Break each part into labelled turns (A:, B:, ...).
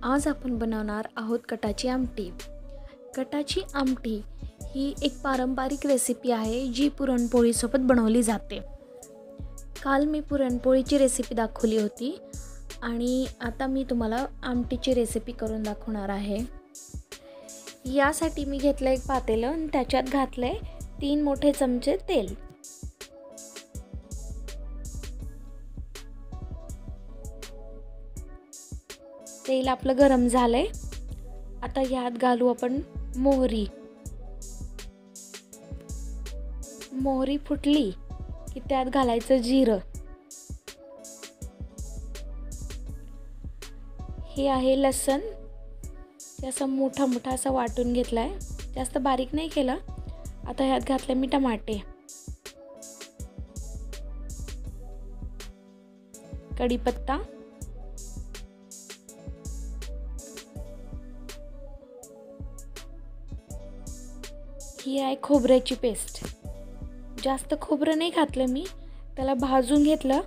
A: आज आपण बनवणार आहोत कटाची आमटी। कटाची आमटी ही एक पारंपरिक रेसिपी आहे जी पुरणपोळीसोबत बनवली जाते। काल मी पुरणपोळीची रेसिपी दाखवली होती आणि आता मी तुम्हाला आमटीची रेसिपी करून दाखवणार आहे। यासाठी मी घेतलं एक पातेलं आणि त्याच्यात घातले 3 मोठे चमचे तेल। तेल आपलं गरम झालंय। आता यात घालू आपण मोहरी। मोहरी फुटली की त्यात घालायचं जिरं। हे आहे लसूण, असं मोठा मोठा असा वाटून घेतलाय, जास्त बारीक नाही केला। आता यात घातले मी टमाटे, कढीपत्ता, ही आहे खोबऱ्याची पेस्ट। जास्त खोबरं नाही घातलं मी, त्याला भाजून घेतलं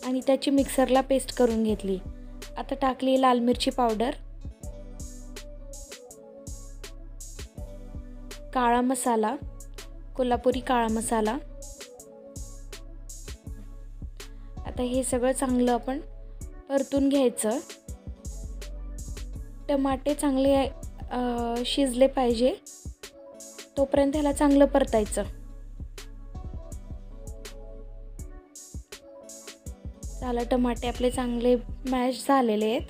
A: आणि त्याची मिक्सरला पेस्ट करून घेतली। आता टाकली लाल मिरची पावडर, काळा मसाला, कोल्हापुरी काळा मसाला। आता हे सगळं चांगलं आपण परतून घ्यायचं। टमाटे चांगले शिजले पाहिजे तोपर्यंत ह्याला चांगलं परतायचं। झालं, टमाटे आपले चांगले मॅश झालेले आहेत।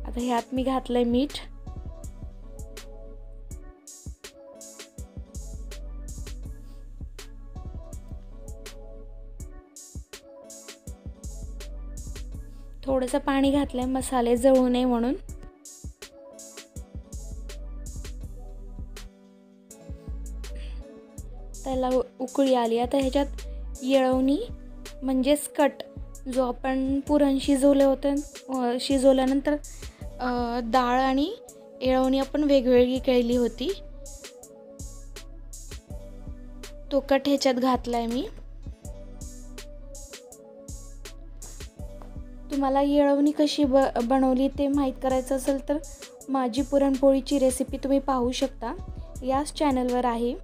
A: आता ह्यात मी घातलंय मीठ, थोडंसं पाणी घातलंय मसाले जळू नये म्हणून। त्याला उकळी आली। आता ह्याच्यात येळवणी म्हणजेच कट, जो आपण पुरण शिजवल्यानंतर डाळ आणि येळवणी आपण वेगवेगळी केली होती, तो कट ह्याच्यात घातलाय मी। तुम्हाला येळवणी कशी बनवली ते माहीत करायचं असेल तर माझी पुरणपोळीची रेसिपी तुम्ही पाहू शकता, याच चॅनलवर आहे।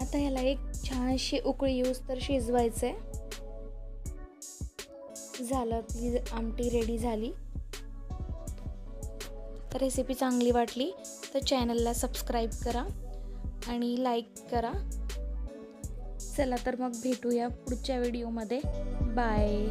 A: आता ह्याला एक छानशी उकळी येऊस तर शिजवायचं आहे। झालं, आपली आमटी रेडी झाली। रेसिपी चांगली वाटली तर चॅनलला सबस्क्राईब करा आणि लाईक करा। चला तर मग भेटूया पुढच्या व्हिडिओमध्ये। बाय।